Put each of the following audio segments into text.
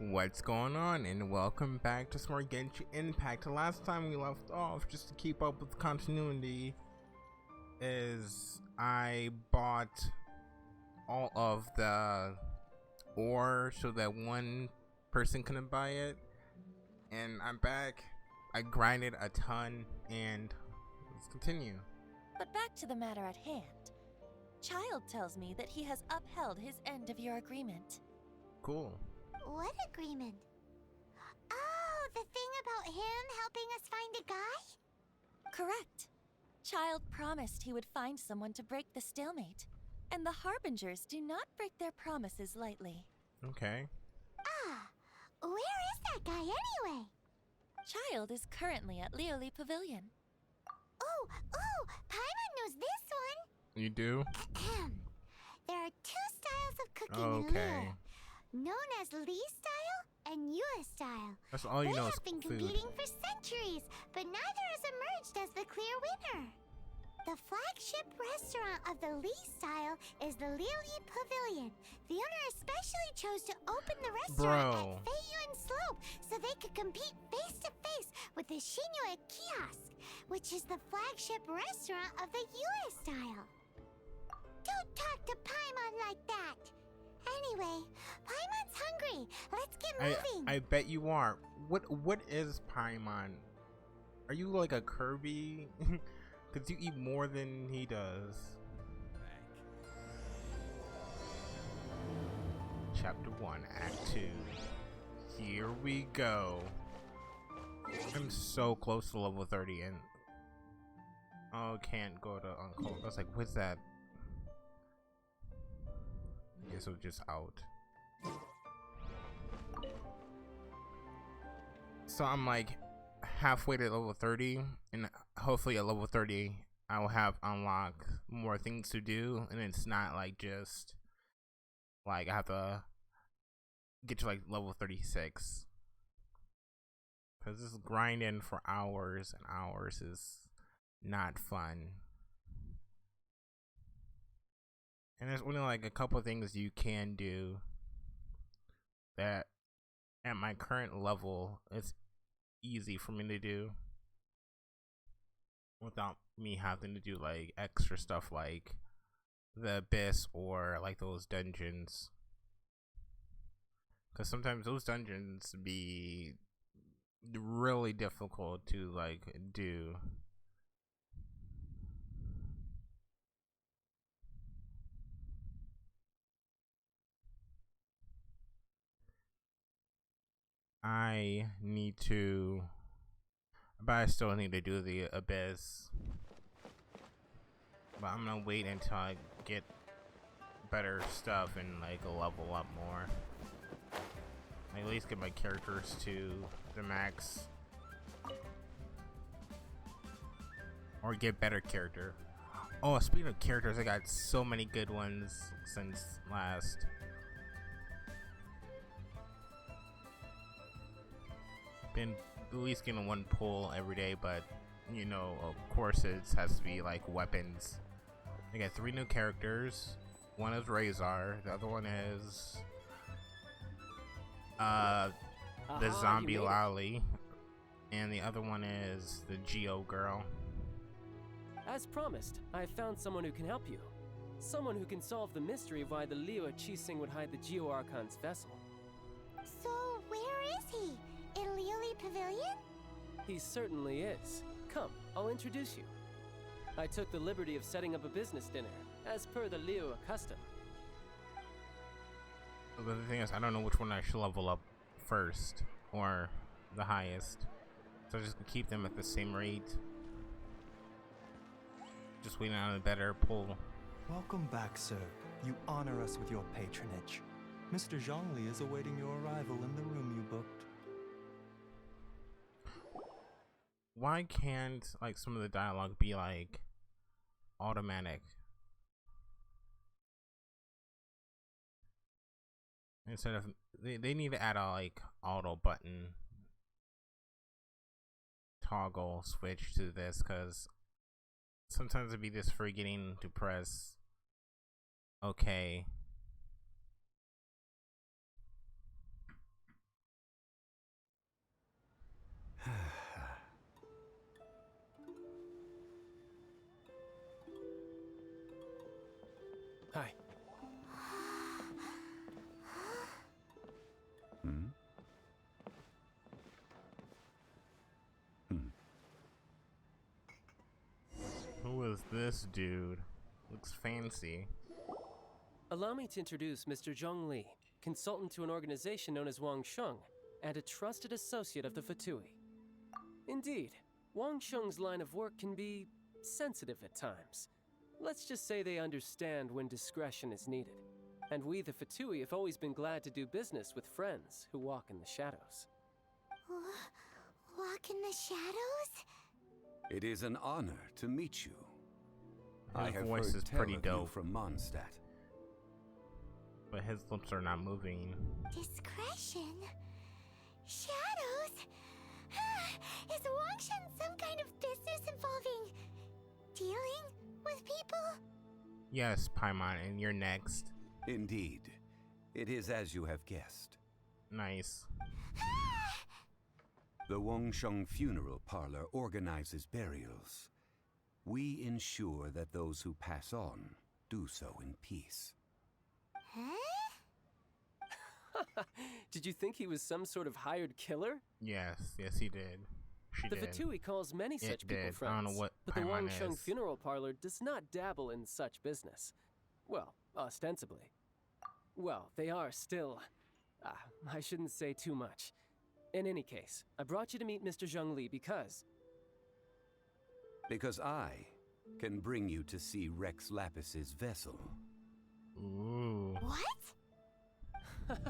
What's going on, and welcome back to some more Genshin Impact. The last time we left off, just to keep up with continuity, is I bought all of the ore so that one person couldn't buy it, and I'm back. I grinded a ton, and let's continue. But back to the matter at hand. Child tells me that he has upheld his end of your agreement. Cool. What agreement? Oh, the thing about him helping us find a guy? Correct. Child promised he would find someone to break the stalemate, and the Harbingers do not break their promises lightly. Okay. Ah, where is that guy anyway? Child is currently at Lioli Pavilion. Oh, Paimon knows this one. You do? There are two styles of cooking in Okay. Liyue, known as Li style and Yue style. That's all you know is They have been food. competing for centuries, but neither has emerged as the clear winner. The flagship restaurant of the Li style is the Lioli Pavilion. The owner especially chose to open the restaurant at Feiyuan Slope so they could compete face to face with the Shinyue Kiosk, which is the flagship restaurant of the Yue style. Don't talk to Paimon like that. Anyway, Paimon's hungry. Let's get moving. I bet you are. What is Paimon? Are you like a Kirby? Cause you eat more than he does. Chapter 1, Act 2. Here we go. I'm so close to level 30 and oh, can't go to Uncle. I was like, what's that? I guess it was just out. So I'm like halfway to level 30, and hopefully at level 30 I will have unlocked more things to do, and it's not like just like I have to get to like level 36, because this grinding for hours and hours is not fun. And there's only like a couple of things you can do that at my current level it's easy for me to do without me having to do like extra stuff like the abyss or like those dungeons, because sometimes those dungeons be really difficult to like do. I need to, but I still need to do the abyss. But I'm gonna wait until I get better stuff and like level up more. At least get my characters to the max, or get better character. Oh, speaking of characters, I got so many good ones since last. Been at least getting one pull every day, but you know, of course it has to be like weapons. I got 3 new characters. One is Razor, the other one is the zombie lolly, and the other one is the Geo girl. As promised, I found someone who can help you. Someone who can solve the mystery of why the Liyue Qixing would hide the Geo Archon's vessel. So, where is he? In Lioli Pavilion? He certainly is. Come, I'll introduce you. I took the liberty of setting up a business dinner, as per the Liyue custom. But the thing is, I don't know which one I should level up first, or the highest. So I just keep them at the same rate. Just waiting on a better pull. Welcome back, sir. You honor us with your patronage. Mr. Zhongli is awaiting your arrival in the room you booked. Why can't like some of the dialogue be like automatic instead of they need to add a like auto button toggle switch to this, because sometimes it'd be just forgetting to press okay this dude. Looks fancy. Allow me to introduce Mr. Zhong Li, consultant to an organization known as Wang Sheng, and a trusted associate of the Fatui. Indeed, Wang Sheng's line of work can be sensitive at times. Let's just say they understand when discretion is needed. And we, the Fatui, have always been glad to do business with friends who walk in the shadows. Walk in the shadows? It is an honor to meet you. I His have voice heard is tell pretty of you dope, from Mondstadt. but his lips are not moving. Discretion? Shadows? Is Wangshan some kind of business involving dealing with people? Yes, Paimon, and you're next. Indeed, it is as you have guessed. Nice. The Wangsheng Funeral Parlor organizes burials. We ensure that those who pass on do so in peace. Huh? Did you think he was some sort of hired killer? Yes, he did. She The did. Fatui calls many such people did. friends. I don't know what but the Paimon Wangsheng is. Funeral Parlor does not dabble in such business. Well, ostensibly. Well, they are still... I shouldn't say too much. In any case, I brought you to meet Mr. Zhong Li because... Because I can bring you to see Rex Lapis's vessel. Ooh. What?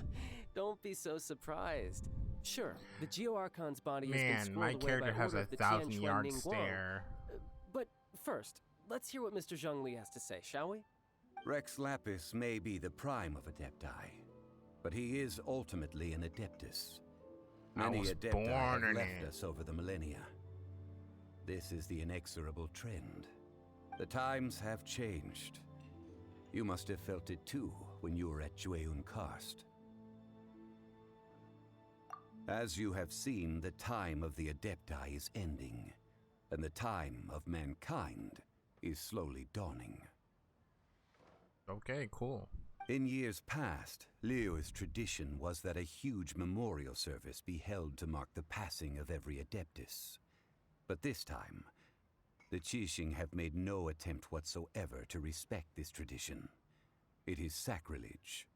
Don't be so surprised. Sure, the Geo Archon's body has been Man, squirreled my away character by has order a of the 1,000-yard Tianquan Ningguang. stare. But first, let's hear what Mr. Zhong Li has to say, shall we? Rex Lapis may be the prime of Adepti, but he is ultimately an Adeptus. I Many was Adepti born have in left it. us over the millennia. This is the inexorable trend. The times have changed. You must have felt it too when you were at Jueun Karst. As you have seen, the time of the Adepti is ending, and the time of mankind is slowly dawning. Okay, cool. In years past, Liyue's tradition was that a huge memorial service be held to mark the passing of every Adeptus. But this time, the Qixing have made no attempt whatsoever to respect this tradition. It is sacrilege.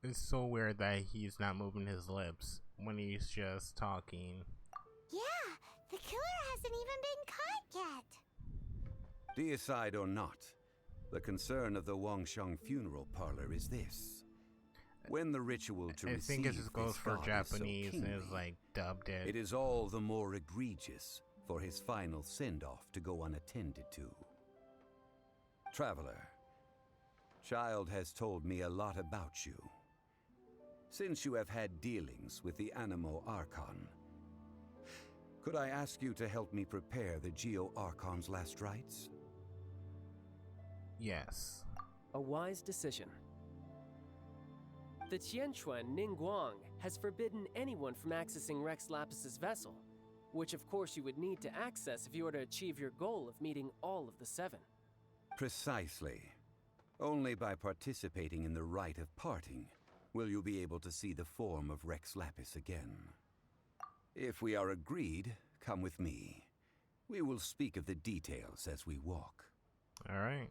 It's so weird that he's not moving his lips when he's just talking. Yeah, the killer hasn't even been caught yet. Deicide or not, the concern of the Wangsheng Funeral Parlor is this. When the ritual to I receive think it just goes this for god Japanese is so and is kingly, like dubbed it. it is all the more egregious for his final send-off to go unattended to. Traveler, Child has told me a lot about you. Since you have had dealings with the Animo Archon, could I ask you to help me prepare the Geo Archon's last rites? Yes. A wise decision. The Tianquan Ningguang has forbidden anyone from accessing Rex Lapis's vessel, which of course you would need to access if you were to achieve your goal of meeting all of the seven. Precisely. Only by participating in the rite of parting will you be able to see the form of Rex Lapis again. If we are agreed, come with me. We will speak of the details as we walk. Alright.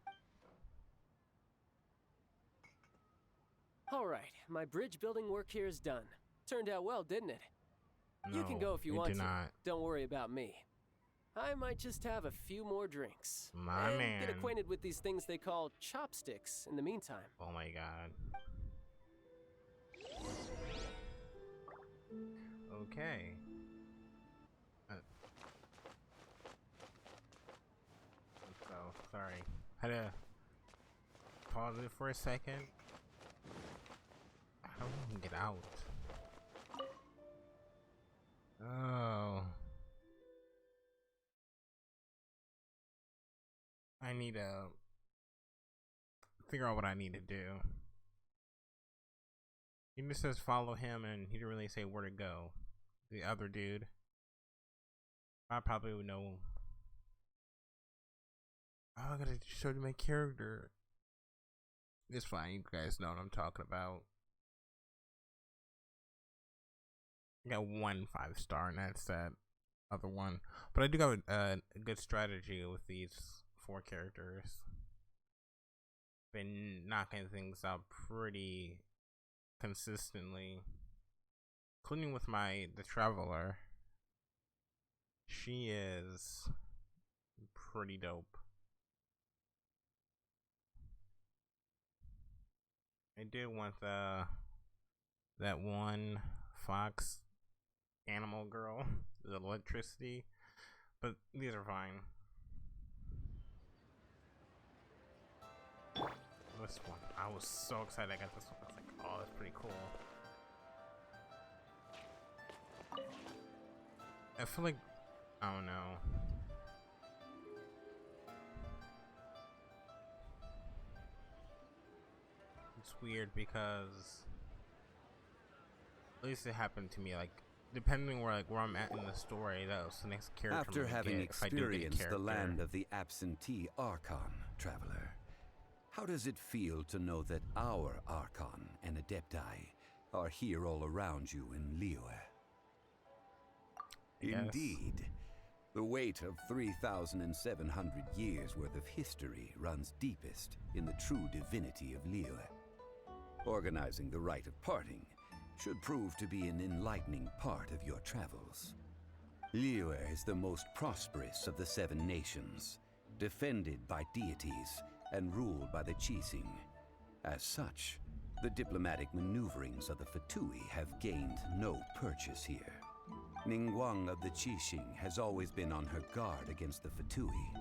Alright, my bridge building work here is done. Turned out well, didn't it? You can No, go if you it want did to. not. Don't worry about me. I might just have a few more drinks. My and man. get acquainted with these things they call chopsticks in the meantime. Oh my god. Okay. So, sorry. Had to pause it for a second. How do we get out? Oh. I need to figure out what I need to do. He just says follow him, and he didn't really say where to go. The other dude. I probably would know. Oh, I gotta show you my character. It's fine, you guys know what I'm talking about. I got 1 5-star, and that's that. other one. But I do have a good strategy with these 4 characters. Been knocking things out pretty consistently, including with the Traveler. She is pretty dope. I did want that one fox animal girl, the electricity, but these are fine. This one, I was so excited I got this one. I was like, oh, that's pretty cool. I feel like, I don't know. It's weird because at least it happened to me, like, depending where I'm at in the story, that was the next character. After having experienced the land of the absentee Archon, Traveler, how does it feel to know that our Archon and Adepti are here all around you in Liyue? Yes. Indeed. The weight of 3,700 years worth of history runs deepest in the true divinity of Liyue. Organizing the rite of parting should prove to be an enlightening part of your travels. Liyue is the most prosperous of the 7 nations, defended by deities and ruled by the Qixing. As such, the diplomatic maneuverings of the Fatui have gained no purchase here. Ningguang of the Qixing has always been on her guard against the Fatui.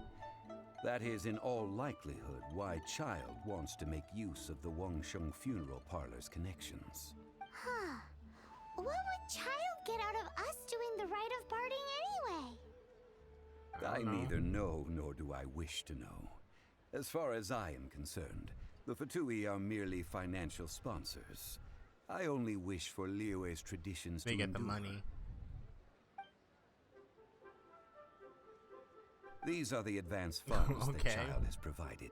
That is in all likelihood why Child wants to make use of the Wangsheng funeral parlor's connections. Huh. What would Child get out of us doing the rite of parting anyway? I neither know nor do I wish to know. As far as I am concerned, the Fatui are merely financial sponsors. I only wish for Liyue's traditions to endure. They get the money. These are the advance funds Okay. that Child has provided.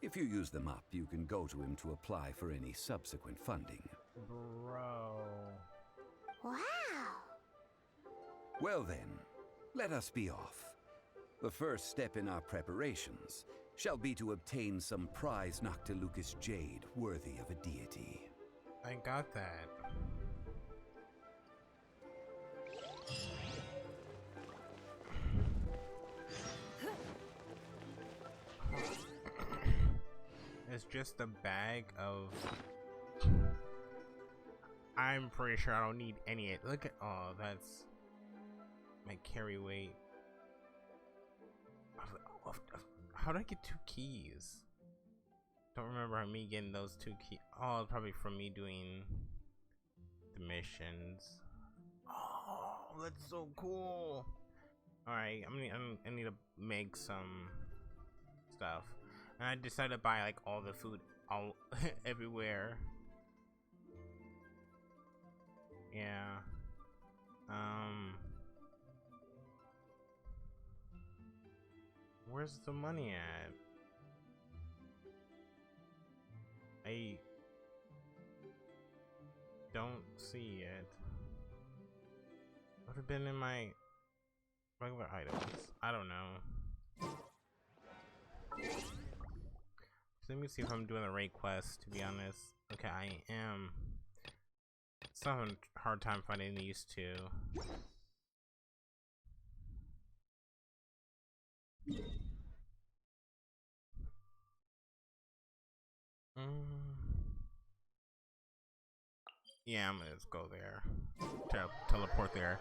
If you use them up, you can go to him to apply for any subsequent funding. Bro. Wow. Well then, let us be off. The first step in our preparations shall be to obtain some prize Noctilucus jade worthy of a deity. I got that. It's just a bag of... I'm pretty sure I don't need any. Look at... Oh, that's... my carry weight. How did I get 2 keys? Don't remember me getting those 2 keys. Oh, probably from me doing the missions. Oh, that's so cool. Alright, I need to make some stuff. And I decided to buy like all the food all everywhere. Yeah. Where's the money at? I don't see it. Would have been in my regular items. I don't know. Let me see if I'm doing the right quest, to be honest. Okay, I am. It's having a hard time finding these 2. Yeah, I'm gonna just go there. Teleport there.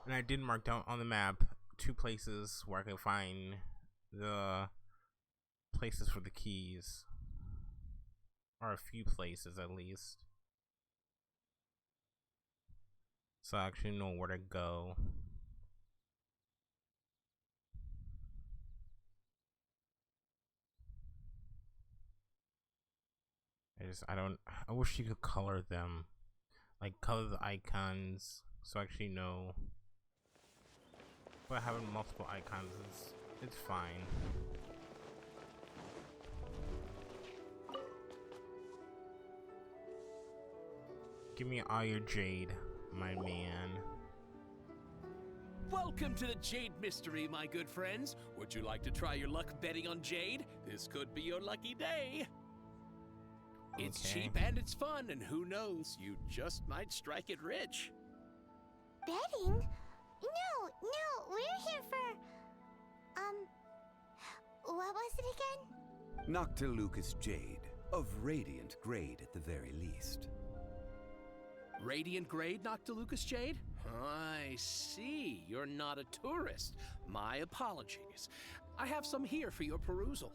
And I did mark down on the map 2 places where I could find the places for the keys. Or a few places at least. So I actually know where to go. I wish you could color them. Like color the icons so I actually know. But having multiple icons it's fine. Give me all your jade, my man. Welcome to the Jade Mystery, my good friends. Would you like to try your luck betting on Jade? This could be your lucky day. It's Okay. cheap and it's fun, and who knows, you just might strike it rich. Betting? No, we're here for... What was it again? Noctilucous Jade, of radiant grade at the very least. Radiant grade, Noctilucous Jade? I see. You're not a tourist. My apologies. I have some here for your perusal.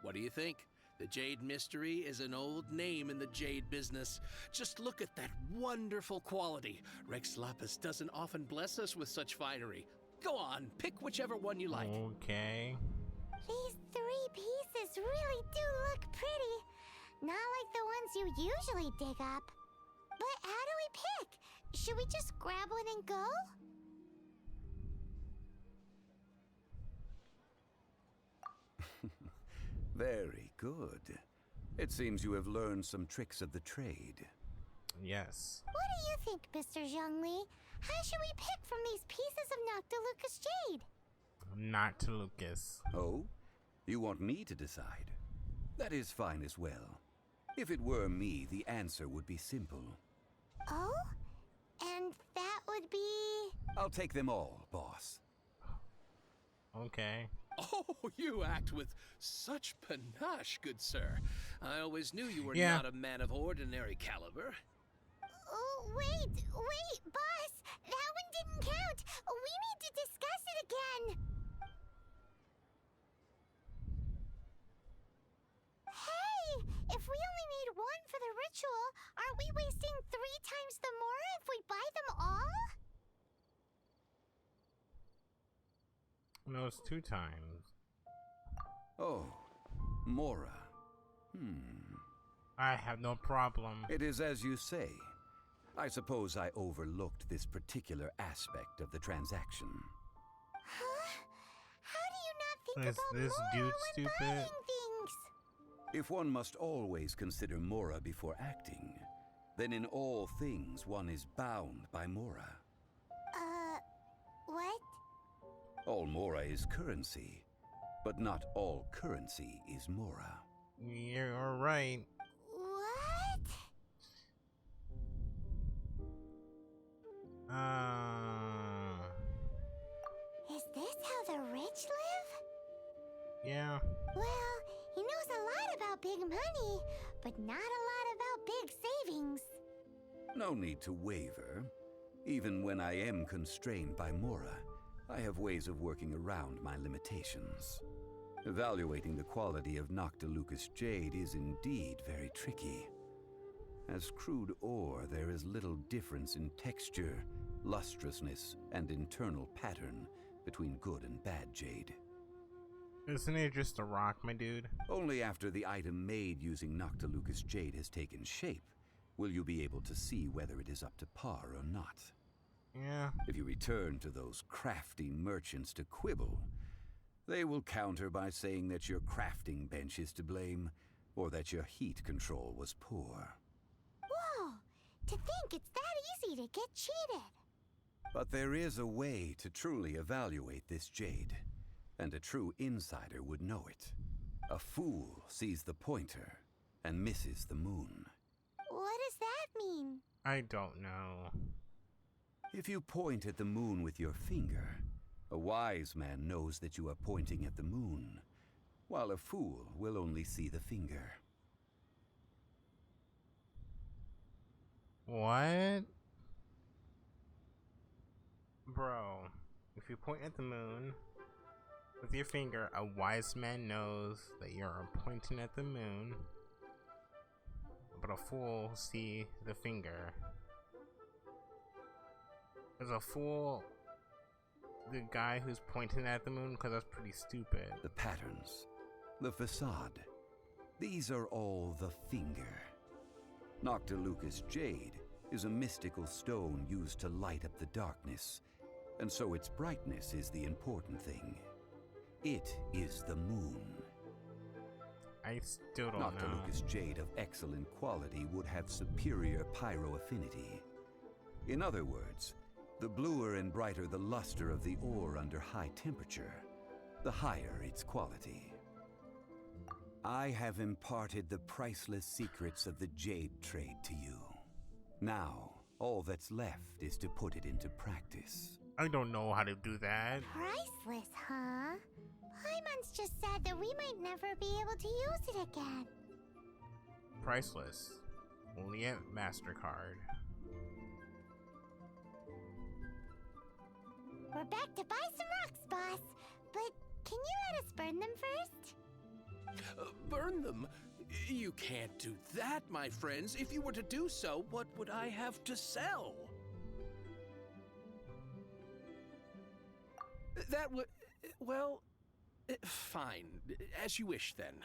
What do you think? The Jade Mystery is an old name in the jade business. Just look at that wonderful quality. Rex Lapis doesn't often bless us with such finery. Go on, pick whichever one you like. Okay. These 3 pieces really do look pretty. Not like the ones you usually dig up. But how do we pick? Should we just grab one and go? Very good. It seems you have learned some tricks of the trade. Yes. What do you think, Mr. Zhongli? How should we pick from these pieces of Noctilucous Jade? Not to Lucas. Oh? You want me to decide? That is fine as well. If it were me, the answer would be simple. Oh? And that would be... I'll take them all, boss. Okay. Oh, you act with such panache, good sir. I always knew you were Yeah. not a man of ordinary caliber. Oh, wait, boss! That one didn't count! We need to discuss it again! Hey! If we only need one for the ritual, aren't we wasting 3 times the Mora if we buy them all? No, it's 2 times. Oh, Mora. I have no problem. It is as you say. I suppose I overlooked this particular aspect of the transaction. Huh? How do you not think Is about this Mora dude when stupid? buying things? If one must always consider Mora before acting, then in all things one is bound by Mora. What? All Mora is currency, but not all currency is Mora. You're right. What? Is this how the rich live? Yeah. Well, he knows a lot about big money, but not a lot about big savings. No need to waver. Even when I am constrained by Mora, I have ways of working around my limitations. Evaluating the quality of Noctilucous Jade is indeed very tricky. As crude ore, there is little difference in texture, lustrousness, and internal pattern between good and bad jade. Isn't it just a rock, my dude? Only after the item made using Noctilucous Jade has taken shape will you be able to see whether it is up to par or not. Yeah. If you return to those crafty merchants to quibble, they will counter by saying that your crafting bench is to blame, or that your heat control was poor. Whoa! To think it's that easy to get cheated. But there is a way to truly evaluate this jade, and a true insider would know it. A fool sees the pointer and misses the moon. What does that mean? I don't know. If you point at the moon with your finger, a wise man knows that you are pointing at the moon, while a fool will only see the finger. What? Bro, if you point at the moon with your finger, a wise man knows that you're pointing at the moon, but a fool will see the finger. Is a fool the guy who's pointing at the moon? Because that's pretty stupid. The patterns, the facade, these are all the finger. Noctilucous Jade is a mystical stone used to light up the darkness, and so its brightness is the important thing. It is the moon. I still don't know. Noctilucous Jade of excellent quality would have superior pyro affinity. In other words, the bluer and brighter the luster of the ore under high temperature, the higher its quality. I have imparted the priceless secrets of the jade trade to you. Now, all that's left is to put it into practice. I don't know how to do that. Priceless, huh? Paimon's just sad that we might never be able to use it again. Priceless. Only at MasterCard. We're back to buy some rocks, boss. But can you let us burn them first? Burn them? You can't do that, my friends. If you were to do so, what would I have to sell? That would... well... fine. As you wish, then.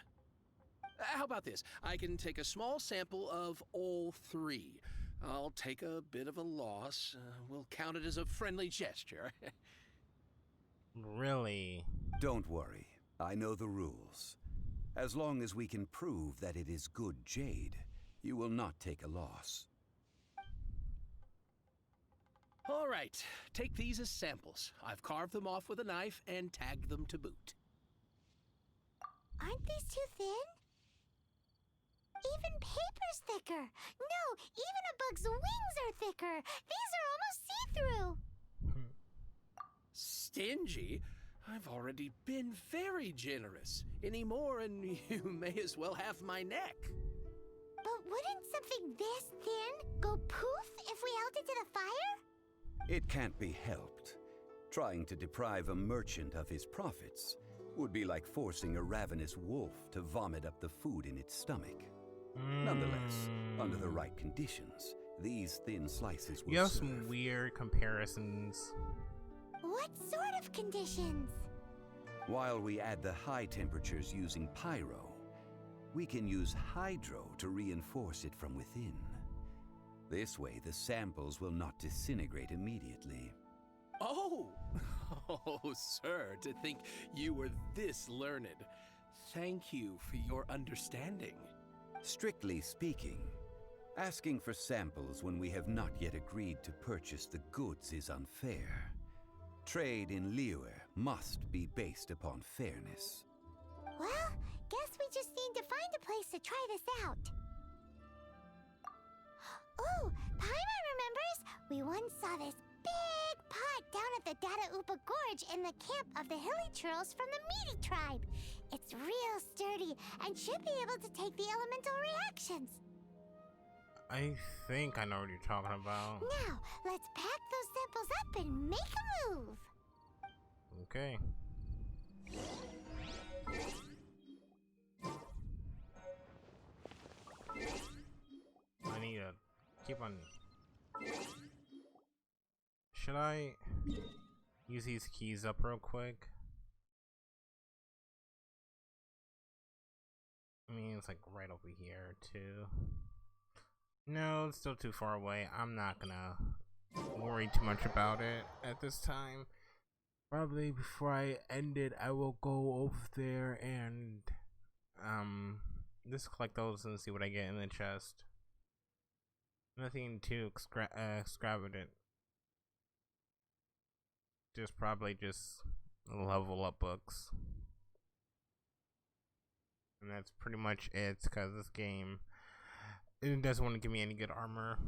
How about this? I can take a small sample of all three. I'll take a bit of a loss. We'll count it as a friendly gesture. Really? Don't worry. I know the rules. As long as we can prove that it is good jade, you will not take a loss. All right. Take these as samples. I've carved them off with a knife and tagged them to boot. Aren't these too thin? Even paper's thicker. No, even a bug's wings are thicker. These are almost see-through. Stingy? I've already been very generous. Any more and you may as well have my neck. But wouldn't something this thin go poof if we held it to the fire? It can't be helped. Trying to deprive a merchant of his profits would be like forcing a ravenous wolf to vomit up the food in its stomach. Nonetheless, under the right conditions, these thin slices will You have serve. some weird comparisons. What sort of conditions? While we add the high temperatures using pyro, we can use hydro to reinforce it from within. This way, the samples will not disintegrate immediately. Oh! Oh, sir, to think you were this learned. Thank you for your understanding. Strictly speaking, asking for samples when we have not yet agreed to purchase the goods is unfair. Trade in Liyue must be based upon fairness. Well, guess we just need to find a place to try this out. Oh, Paimon remembers! We once saw this big pot down at the Data Upa Gorge in the camp of the Hilly Churls from the Meaty tribe. It's real sturdy and should be able to take the elemental reactions. I think I know what you're talking about. Now, let's pack those samples up and make a move. Okay. I need to keep on. Should I use these keys up real quick? I mean, it's like right over here too. No, it's still too far away. I'm not gonna worry too much about it at this time. Probably before I end it, I will go over there and just collect those and see what I get in the chest. Nothing too extravagant. Just probably just level up books. And that's pretty much it, because this game, it doesn't want to give me any good armor.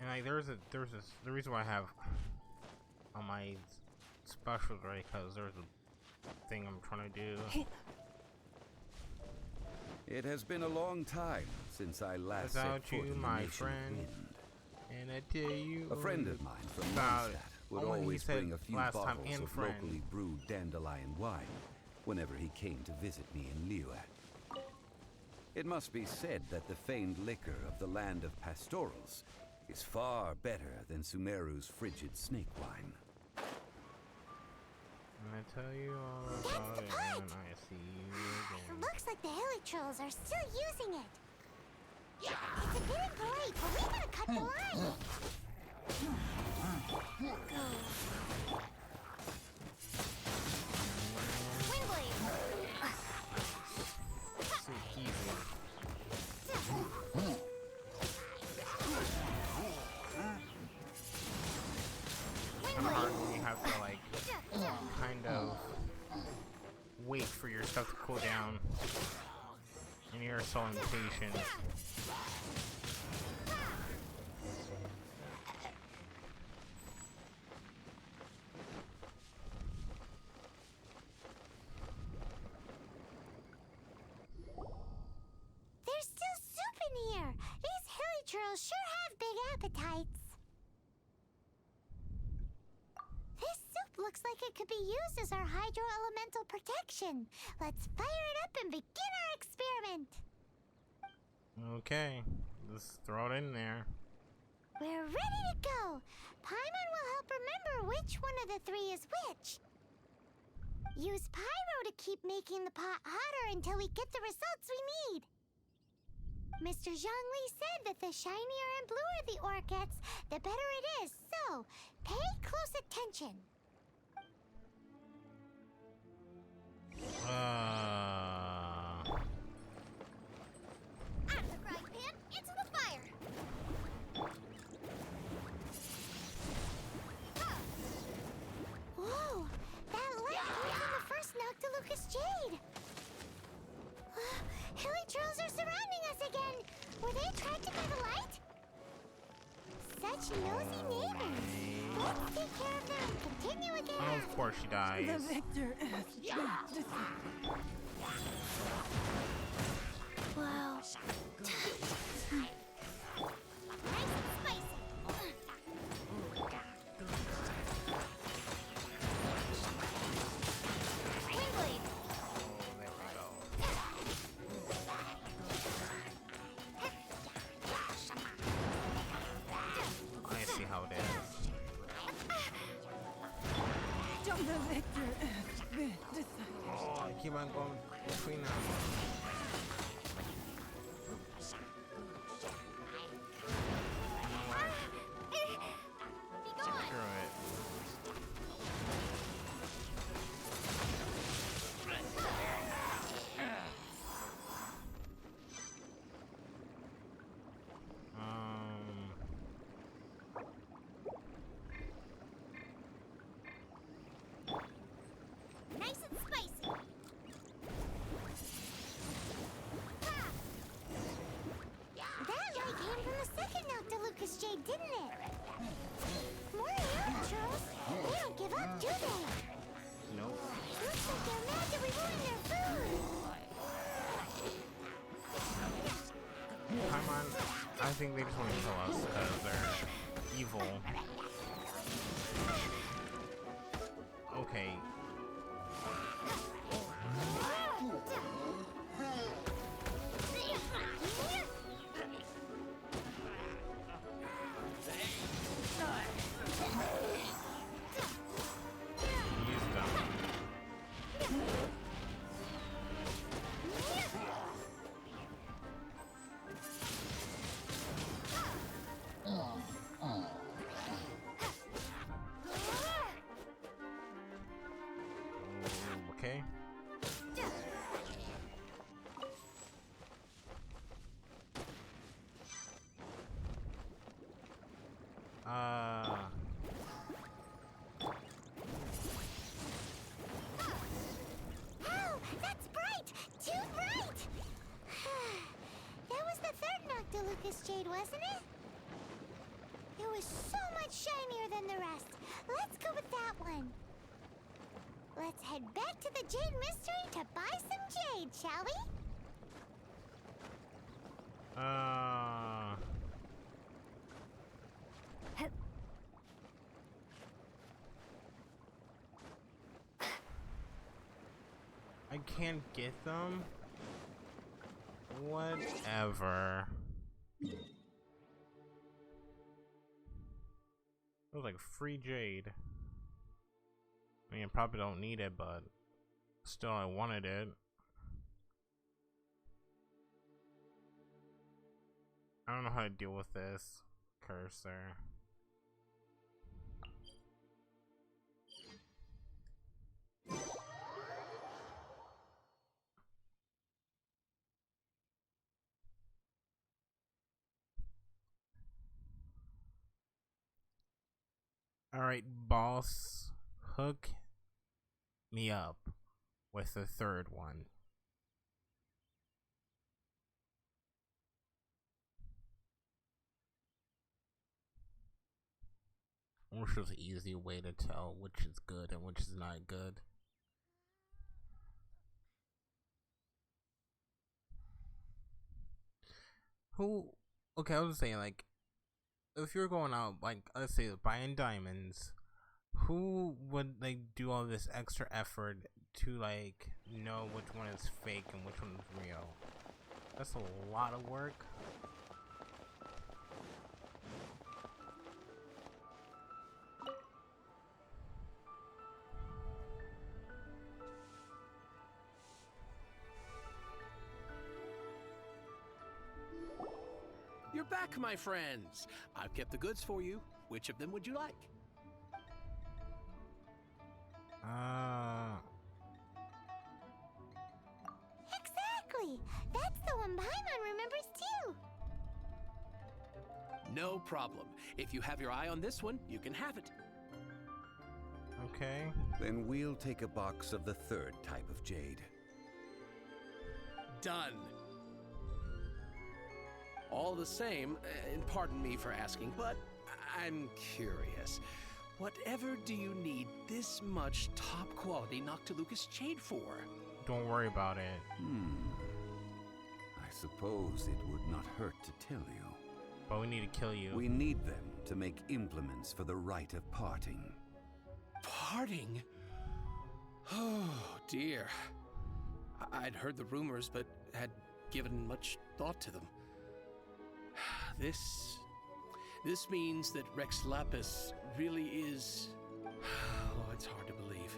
And like the reason why I have on my specials, right? Because there's a thing I'm trying to do. It has been a long time since I last Without set foot you, in the my nation of friend. wind. And I tell you, A friend of mine from about Mondstadt would only he always said bring a few last time bottles and of friend. locally brewed dandelion wine whenever he came to visit me in Liyue. It must be said that the famed liquor of the land of pastorals is far better than Sumeru's frigid snake wine. And I tell you all That's about the it pot! when I see you It again. looks like the Hilly Trolls are still using it. It's a bit impolite, but we gotta cut the line. Wind blade. hard when you have to like kind of wait for your stuff to cool down, and you're so impatient. There's still soup in here. These hilly churls sure have big appetites. This soup looks like it could be used as our hydro-elemental protection. Let's fire it up and begin our experiment. Okay, just throw it in there. We're ready to go. Paimon will help remember which one of the three is which. Use pyro to keep making the pot hotter until we get the results we need. Mr. Zhongli said that the shinier and bluer the ore gets, the better it is. So, pay close attention. Out of the frying pan, into the fire. Whoa, that light came from the first Noctilucous Jade. Hilly trolls are surrounding us again. Were they attracted by the light? Such nosy neighbors. Let's take care of them and continue again. Oh, of course she dies. The victor is Wow. Nice and spicy. Wind blade. Oh, there we go. I see how it is. the victor has been decided. Oh, I keep on going between them. Screw it. Nice and spicy. That light came from the second Noctilucous Jade, didn't it? More arrow trolls. They don't give up, do they? Nope. Looks like they're mad that we ruined their food. Come on. I think they just want to kill us because they're evil. Okay. Use them. Okay. Oh, that's bright! Too bright! That was the third Noctilucous Jade, wasn't it? It was so much shinier than the rest. Let's go with that one. Let's head back to the Jade Mystery to buy some jade, shall we? I can't get them? Whatever. It was like free jade. I mean, I probably don't need it, but still I wanted it. I don't know how to deal with this cursor. Alright, boss, hook me up with the third one. Which is an easy way to tell which is good and which is not good. Who? Okay, I was saying, like, if you're going out, like, let's say buying diamonds, who would like do all this extra effort to like know which one is fake and which one is real? That's a lot of work. You're back, my friends. I've kept the goods for you. Which of them would you like? Exactly! That's the one Paimon remembers too! No problem. If you have your eye on this one, you can have it. Okay. Then we'll take a box of the third type of jade. Done. All the same, and pardon me for asking, but I'm curious. Whatever do you need this much top quality Noctilucous jade for? Don't worry about it. I suppose it would not hurt to tell you. But we need to kill you. We need them to make implements for the rite of parting. Parting? Oh, dear. I'd heard the rumors, but had given much thought to them. This means that Rex Lapis really is... Oh, it's hard to believe.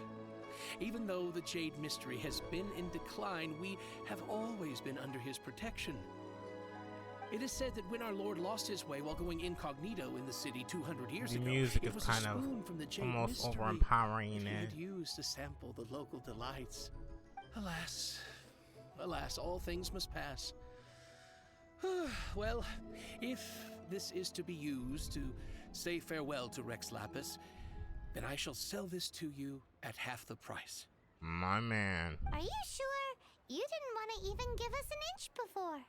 Even though the Jade Mystery has been in decline, we have always been under his protection. It is said that when our Lord lost his way while going incognito in the city 200 years ago, music it is was kind a of spoon from the Jade almost Mystery overempowering that he it. had used to sample the local delights. Alas, all things must pass. Well, if this is to be used to say farewell to Rex Lapis, then I shall sell this to you at half the price. My man. Are you sure? You didn't want to even give us an inch before.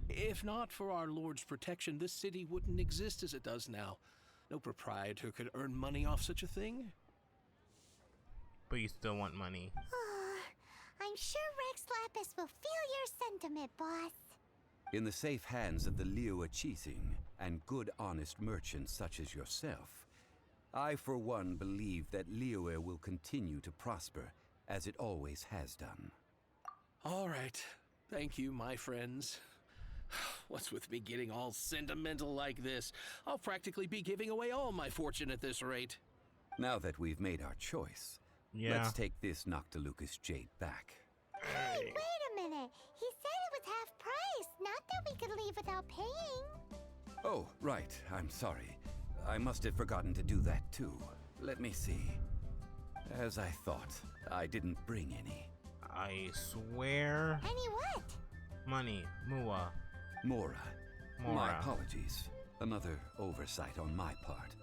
If not for our Lord's protection, this city wouldn't exist as it does now. No proprietor could earn money off such a thing. But you still want money. I'm sure Rex Lapis will feel your sentiment, boss. In the safe hands of the Liu Chising and good honest merchants such as yourself, I for one believe that Liyue will continue to prosper as it always has done. All right. Thank you, my friends. What's with me getting all sentimental like this? I'll practically be giving away all my fortune at this rate. Now that we've made our choice, let's take this Noctilucous jade back. Hey, wait a minute. He said it was half price, not that we could leave without paying. Oh, right. I'm sorry. I must have forgotten to do that too. Let me see. As I thought, I didn't bring any. I swear. Any what? Money. Mua. Mora. Mora. My apologies. Another oversight on my part.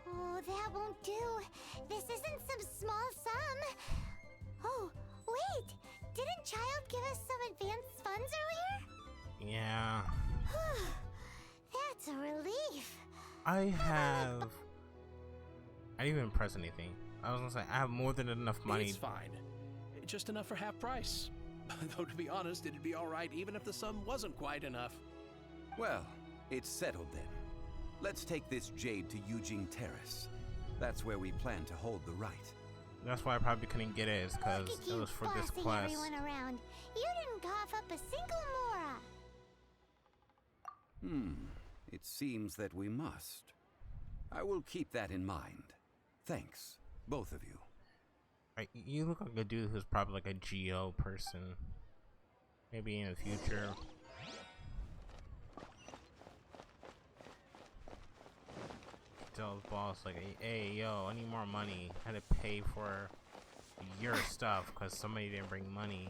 Oh, that won't do. This isn't some small sum. Oh, wait. Didn't Child give us some advanced funds earlier? Yeah. That's a relief. I didn't even press anything. I was gonna say, I have more than enough money. It's fine. Just enough for half price. Though, to be honest, it'd be all right even if the sum wasn't quite enough. Well, it's settled then. Let's take this jade to Yujing Terrace. That's where we plan to hold the rite. That's why I probably couldn't get it, is because Look at it you was for this bossing quest. everyone around. You didn't cough up a single Mora. It seems that we must. I will keep that in mind. Thanks, both of you. Right, you look like a dude who's probably like a GO person. Maybe in the future. Tell the boss like, hey yo, I need more money. I had to pay for your stuff because somebody didn't bring money.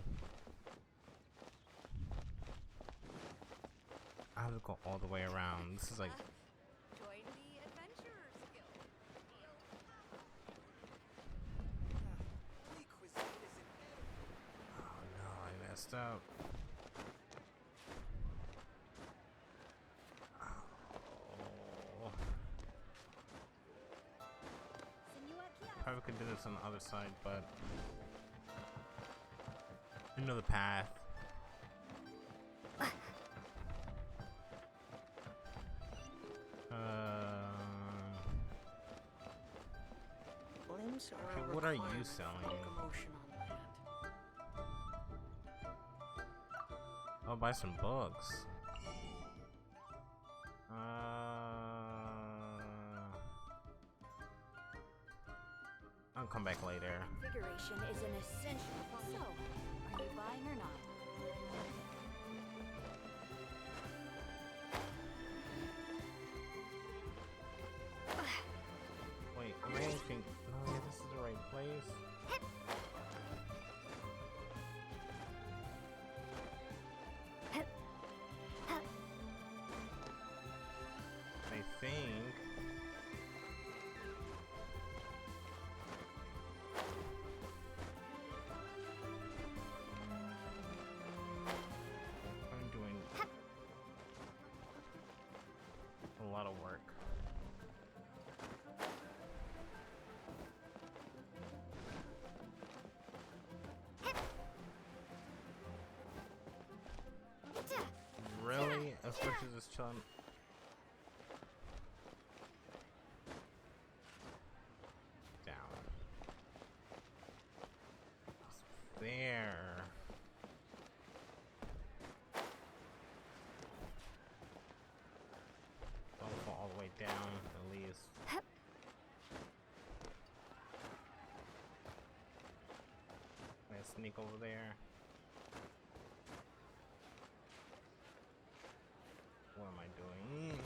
have to go all the way around. This is like. Join the Adventurers Guild. Oh no, I messed up. Oh. Probably could do this on the other side, but I know the path. Okay, what are you selling? I'll buy some books. I'll come back later. Configuration is an essential. So, are you buying or not? Wait, am I looking? No, yeah, this is the right place. I think. I'm doing a lot of work. Really? Especially this challenge. Down. There. Don't fall all the way down, at least. I'm gonna sneak over there. What am I doing?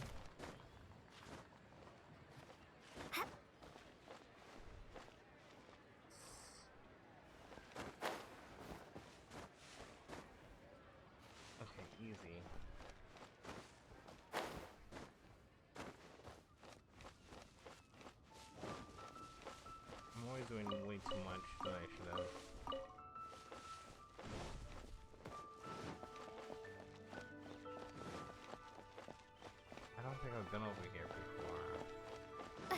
Okay, easy. I'm always doing way too much than I should have. I don't think I've been over here before.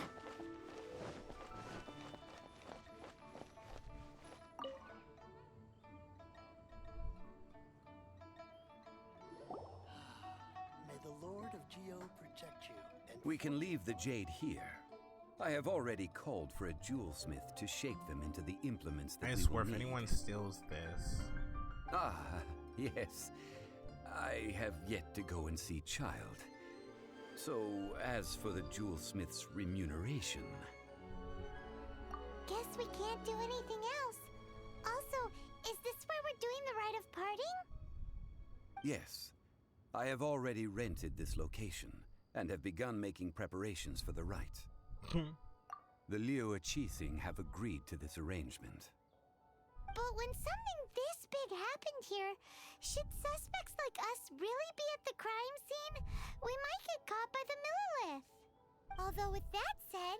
May the Lord of Geo protect you. And We can leave the jade here. I have already called for a jewelsmith to shape them into the implements that I we swear, will if need. anyone steals this, Ah, yes. I have yet to go and see Child. So, as for the jewelsmith's remuneration... Guess we can't do anything else. Also, is this where we're doing the rite of parting? Yes, I have already rented this location, and have begun making preparations for the rite. The Liu Qixing have agreed to this arrangement. But when something this big happened here, should suspects like us really be at the crime scene? We might get caught by the Millilith. Although with that said,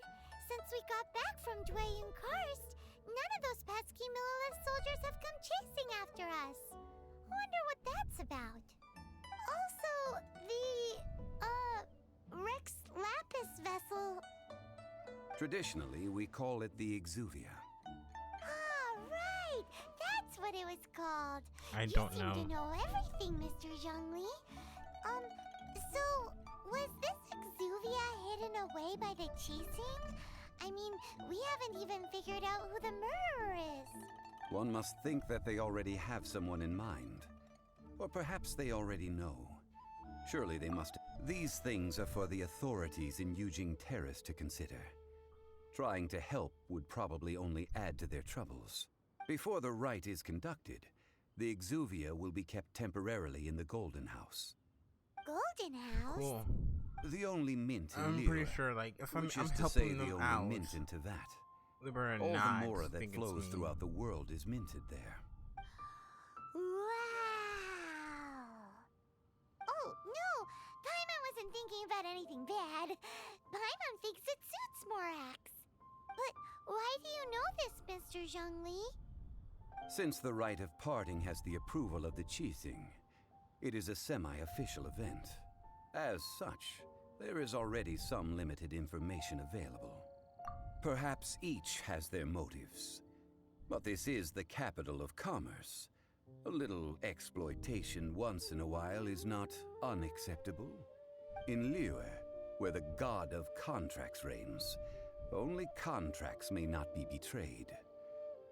since we got back from Dwayne Karst, none of those pesky Millilith soldiers have come chasing after us. Wonder what that's about. Also, the, Rex Lapis vessel... Traditionally, we call it the Exuvia. Ah, right! That's what it was called. I don't You know. seem to know everything, Mr. Zhongli. So, was this Exuvia hidden away by the Qixing? I mean, we haven't even figured out who the murderer is. One must think that they already have someone in mind. Or perhaps they already know. Surely they must... These things are for the authorities in Yujing Terrace to consider. Trying to help would probably only add to their troubles. Before the rite is conducted, the Exuvia will be kept temporarily in the Golden House. Golden House? cool. The only mint in I'm Liyue, pretty sure, like, if I'm which is to helping say the them only out, mint into that. they better All not the mora that think it's flows me. throughout the world is minted there. Wow! Oh, no! wasn't thinking about anything bad. Paimon thinks it suits Morax. But why do you know this, Mr. Zhongli? Since the rite of parting has the approval of the Qixing, it is a semi-official event. As such, there is already some limited information available. Perhaps each has their motives. But this is the capital of commerce. A little exploitation once in a while is not unacceptable. In Liyue, where the god of contracts reigns, only contracts may not be betrayed.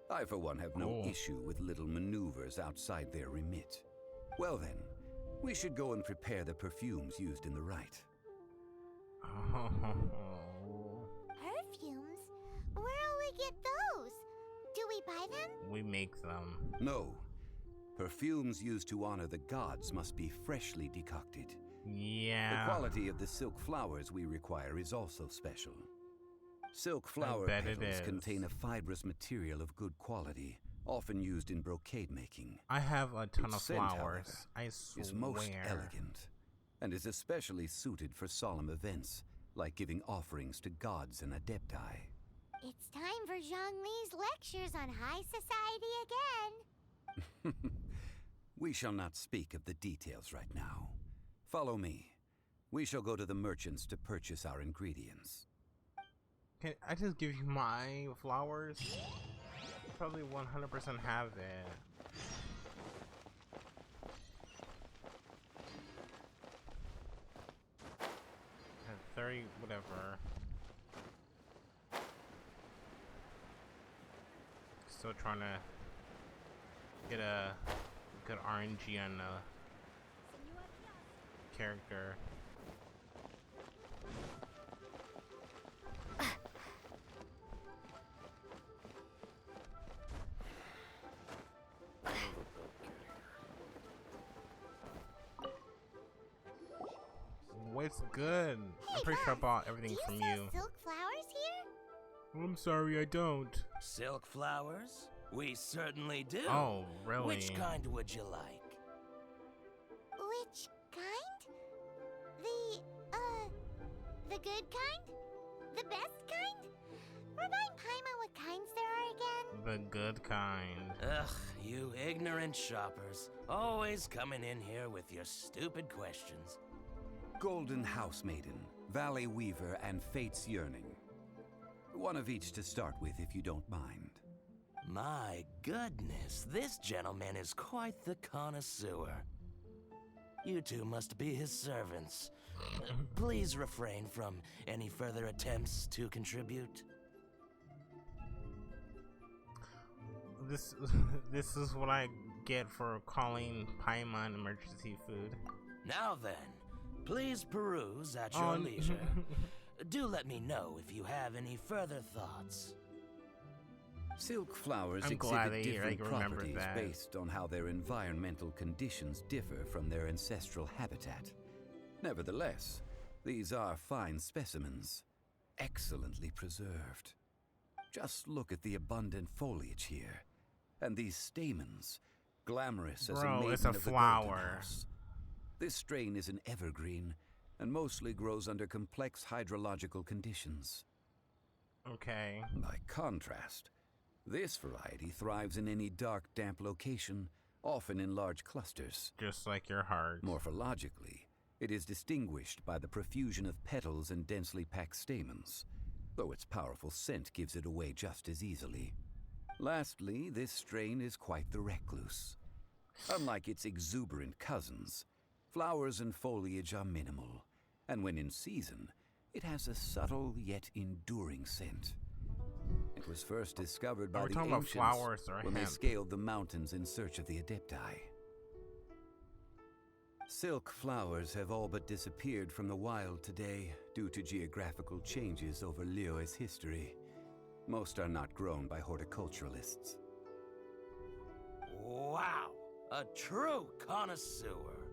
I, for one, have no issue with little maneuvers outside their remit. Well then, we should go and prepare the perfumes used in the rite. Perfumes? Where'll we get those? Do we buy them? We make them. No. Perfumes used to honor the gods must be freshly decocted. Yeah. The quality of the silk flowers we require is also special. Silk flower petals contain a fibrous material of good quality, often used in brocade making. I have a ton of scent, flowers. however, I swear. is most elegant, and is especially suited for solemn events, like giving offerings to gods and adepti. It's time for Zhongli's lectures on high society again. We shall not speak of the details right now. Follow me. We shall go to the merchants to purchase our ingredients. Can I just give you my flowers? You probably 100% have it. At 30, whatever. Still trying to get a good RNG on the character. What's good? Hey, I'm pretty sure I Buzz, bought everything do from you sell you. silk flowers here? I'm sorry, I don't. Silk flowers? We certainly do. Oh, really? Which kind would you like? Which kind? The good kind? The best kind? Remind Paimon what kinds there are again? The good kind. Ugh, you ignorant shoppers. Always coming in here with your stupid questions. Golden House Maiden, Valley Weaver, and Fate's Yearning. One of each to start with, if you don't mind. My goodness, this gentleman is quite the connoisseur. You two must be his servants. Please refrain from any further attempts to contribute. This is what I get for calling Paimon emergency food. Now then, please peruse at your leisure. Do let me know if you have any further thoughts. Silk flowers exhibit different properties based on how their environmental conditions differ from their ancestral habitat. Nevertheless, these are fine specimens, excellently preserved. Just look at the abundant foliage here, and these stamens, glamorous as a maiden it's a of the flower. Golden House. This strain is an evergreen, and mostly grows under complex hydrological conditions. Okay. By contrast, this variety thrives in any dark, damp location, often in large clusters. Just like your heart. Morphologically, it is distinguished by the profusion of petals and densely packed stamens, though its powerful scent gives it away just as easily. Lastly, this strain is quite the recluse. Unlike its exuberant cousins, flowers and foliage are minimal, and when in season, it has a subtle yet enduring scent. It was first discovered by the ancients when they scaled the mountains in search of the adepti. Silk flowers have all but disappeared from the wild today due to geographical changes over Liyue's history. Most are not grown by horticulturalists. Wow, a true connoisseur.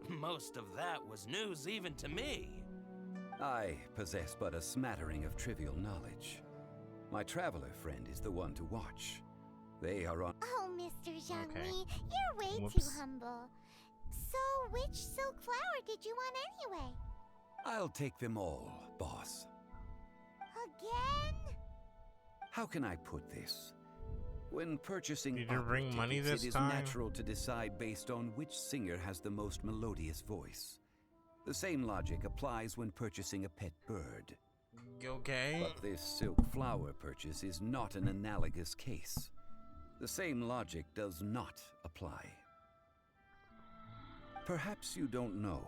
Most of that was news even to me. I possess but a smattering of trivial knowledge. My traveler friend is the one to watch. They are on— Oh, Mr. Zhongli, you're way too humble. So, which silk flower did you want anyway? I'll take them all, boss. Again? How can I put this? When purchasing Did you opera bring money tickets, this it is time? natural to decide based on which singer has the most melodious voice. The same logic applies when purchasing a pet bird. Okay. But this silk flower purchase is not an analogous case. The same logic does not apply. Perhaps you don't know.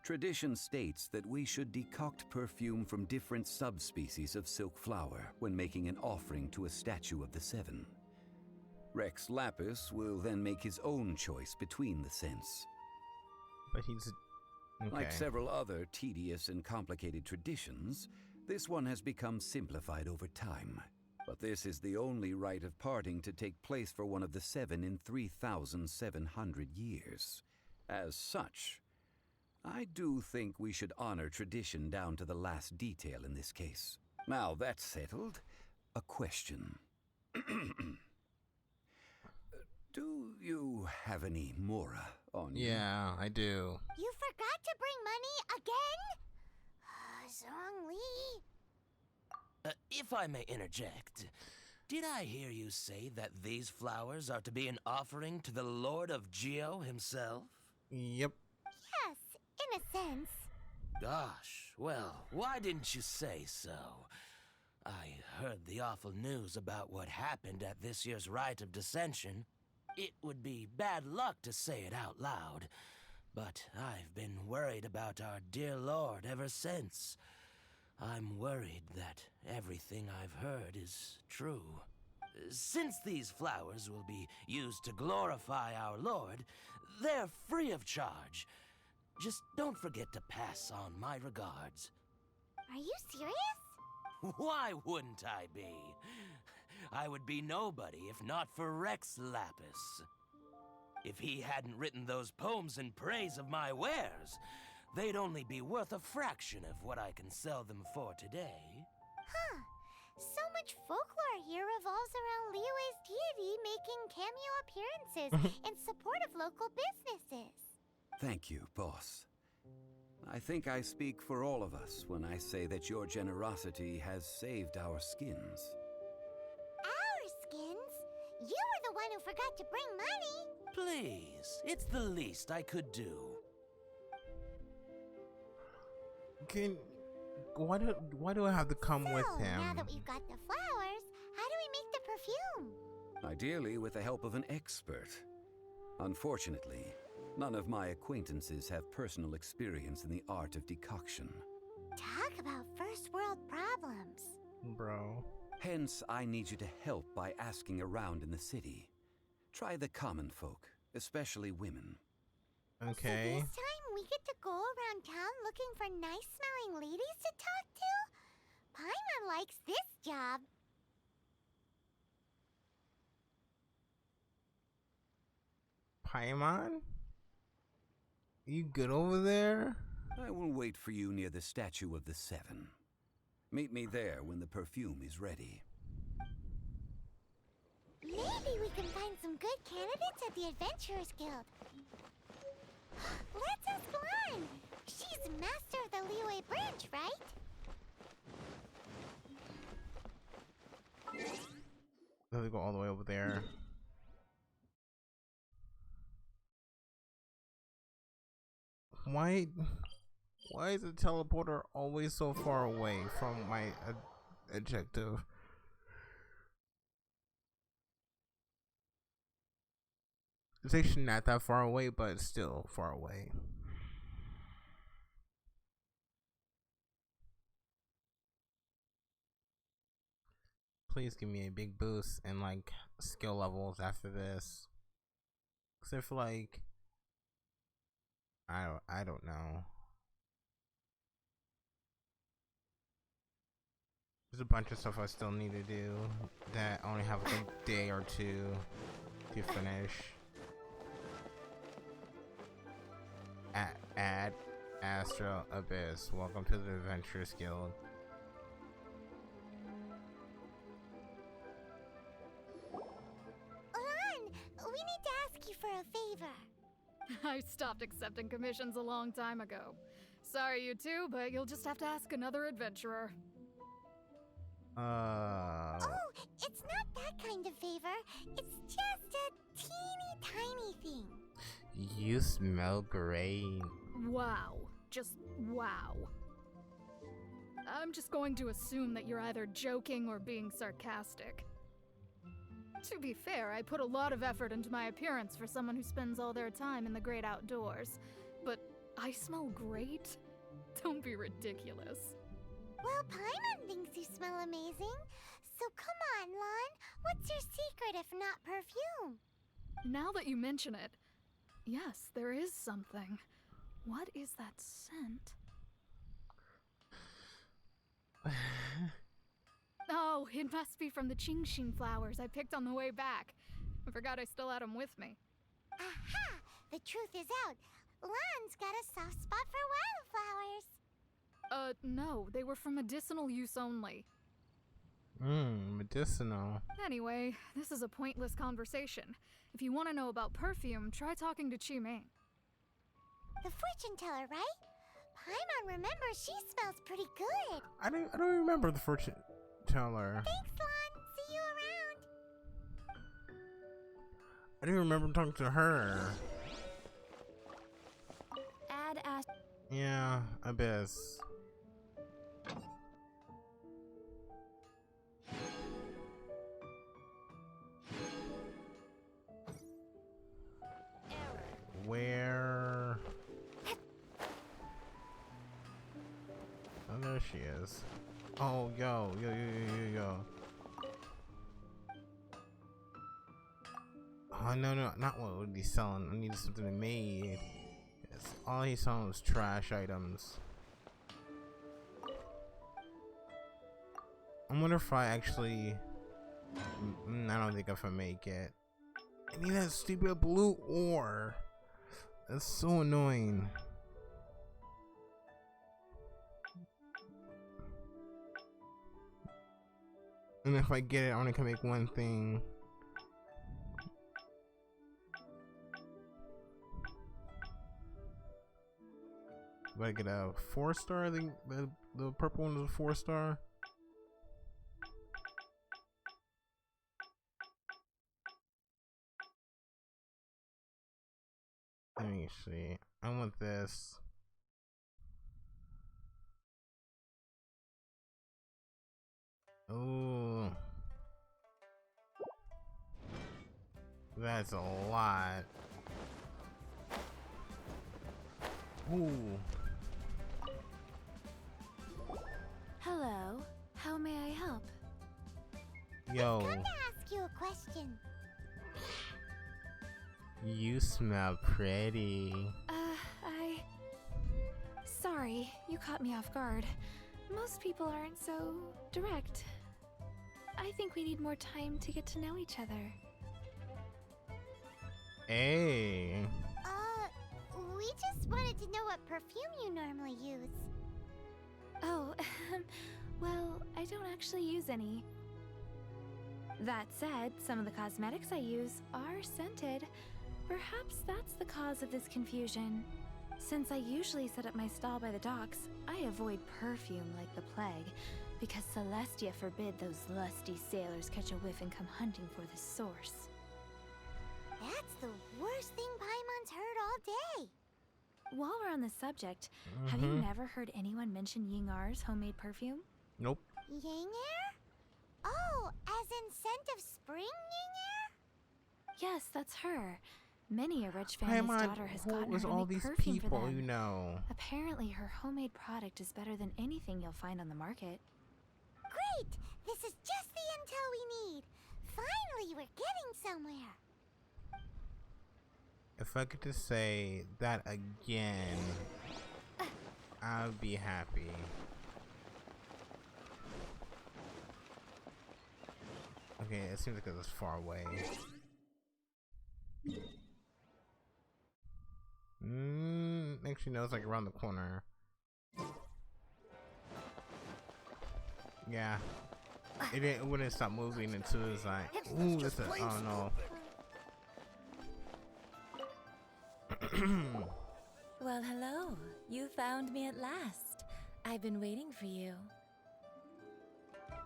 Tradition states that we should decoct perfume from different subspecies of silk flower when making an offering to a statue of the seven. Rex Lapis will then make his own choice between the scents. But he's... Okay. Like several other tedious and complicated traditions, this one has become simplified over time. But this is the only rite of parting to take place for one of the seven in 3,700 years. As such, I do think we should honor tradition down to the last detail in this case. Now that's settled, a question. Do you have any Mora on you? Yeah, I do. You forgot to bring money again? Zhongli. If I may interject, did I hear you say that these flowers are to be an offering to the Lord of Geo himself? Yep. Yes, in a sense. Gosh, well, why didn't you say so? I heard the awful news about what happened at this year's Rite of Dissension. It would be bad luck to say it out loud, but I've been worried about our dear Lord ever since. I'm worried that everything I've heard is true. Since these flowers will be used to glorify our Lord, they're free of charge. Just don't forget to pass on my regards. Are you serious? Why wouldn't I be? I would be nobody if not for Rex Lapis. If he hadn't written those poems in praise of my wares, they'd only be worth a fraction of what I can sell them for today. Huh. So much folklore here revolves around Liyue's deity making cameo appearances in support of local businesses. Thank you, boss. I think I speak for all of us when I say that your generosity has saved our skins. Our skins? You were the one who forgot to bring money. Please, it's the least I could do. Why do I have to come with him? Now that we've got the flowers, how do we make the perfume? Ideally with the help of an expert. Unfortunately, none of my acquaintances have personal experience in the art of decoction. Talk about first world problems. Bro. Hence, I need you to help by asking around in the city. Try the common folk, especially women. Okay. So this time we get to go around town looking for nice-smelling ladies to talk to? Paimon likes this job. Paimon? You good over there? I will wait for you near the statue of the seven. Meet me there when the perfume is ready. Maybe we can find some good candidates at the Adventurers Guild. Let's ask Lan. She's master of the Liyue branch, right? Let me go all the way over there. Why is the teleporter always so far away from my objective? It's actually not that far away, but it's still far away. Please give me a big boost in like skill levels after this. Cause I feel like I don't know. There's a bunch of stuff I still need to do that I only have like a day or two to finish. Add Astral Abyss. Welcome to the Adventurers Guild. Lan, we need to ask you for a favor. I stopped accepting commissions a long time ago. Sorry, you two, but you'll just have to ask another adventurer. Oh, it's not that kind of favor. It's just a teeny tiny thing. You smell great. Wow. Just wow. I'm just going to assume that you're either joking or being sarcastic. To be fair, I put a lot of effort into my appearance for someone who spends all their time in the great outdoors. But I smell great? Don't be ridiculous. Well, Paimon thinks you smell amazing. So come on, Lon. What's your secret if not perfume? Now that you mention it, yes, there is something. What is that scent? Oh, it must be from the Genshin flowers I picked on the way back. I forgot I still had them with me. Aha! The truth is out. Lon's got a soft spot for wildflowers. No, they were for medicinal use only. Medicinal. Anyway, this is a pointless conversation. If you want to know about perfume, try talking to Qiming. The fortune teller, right? Paimon remembers she smells pretty good. I don't remember the fortune teller. Thanks, Lon. See you around. I didn't remember talking to her. Yeah, Abyss. Where? Oh, there she is. Oh, yo. Oh, no, not what would be selling. I needed something made. Yes, all he's selling was trash items. I wonder if I actually... I don't think if I make it. I need that stupid blue ore. That's so annoying. And if I get it, I only can make one thing. Do I get a 4-star? I think the purple one is a 4-star. Let me see. I want this. Ooh. That's a lot. Ooh. Hello. How may I help? Yo. I've come to ask you a question. You smell pretty. Sorry, you caught me off guard. Most people aren't so direct. I think we need more time to get to know each other. Hey. We just wanted to know what perfume you normally use. Oh, well, I don't actually use any. That said, some of the cosmetics I use are scented. Perhaps that's the cause of this confusion. Since I usually set up my stall by the docks, I avoid perfume like the plague, because Celestia forbid those lusty sailors catch a whiff and come hunting for the source. That's the worst thing Paimon's heard all day. While we're on the subject, have you never heard anyone mention Yingar's homemade perfume? Nope. Yingar? Oh, as in scent of spring Yingar? Yes, that's her. Many a rich family's daughter has gotten her to all make these perfume people for them. you know? Apparently, her homemade product is better than anything you'll find on the market. Great! This is just the intel we need. Finally, we're getting somewhere. If I could just say that again, I would be happy. Okay, it seems like it's far away. Actually, no, it's like around the corner. Yeah. It wouldn't stop moving until it's like, ooh, it's a, oh no. Well, Well, hello. You found me at last. I've been waiting for you.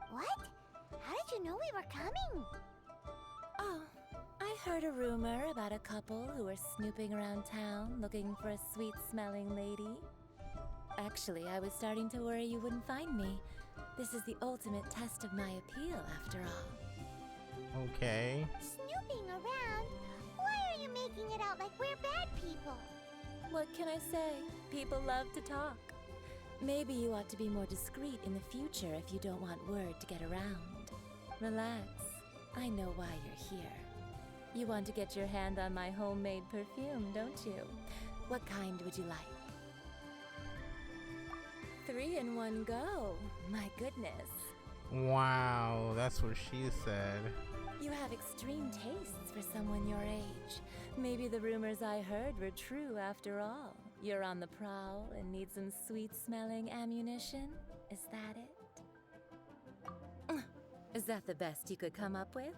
What? How did you know we were coming? Oh, I heard a rumor about a couple who were snooping around town looking for a sweet-smelling lady. Actually, I was starting to worry you wouldn't find me. This is the ultimate test of my appeal, after all. Okay. Snooping around? Why are you making it out like we're bad people? What can I say? People love to talk. Maybe you ought to be more discreet in the future if you don't want word to get around. Relax. I know why you're here. You want to get your hand on my homemade perfume, don't you? What kind would you like? 3 in one go. My goodness. Wow, that's what she said. You have extreme tastes for someone your age. Maybe the rumors I heard were true after all. You're on the prowl and need some sweet-smelling ammunition? Is that it? Is that the best you could come up with?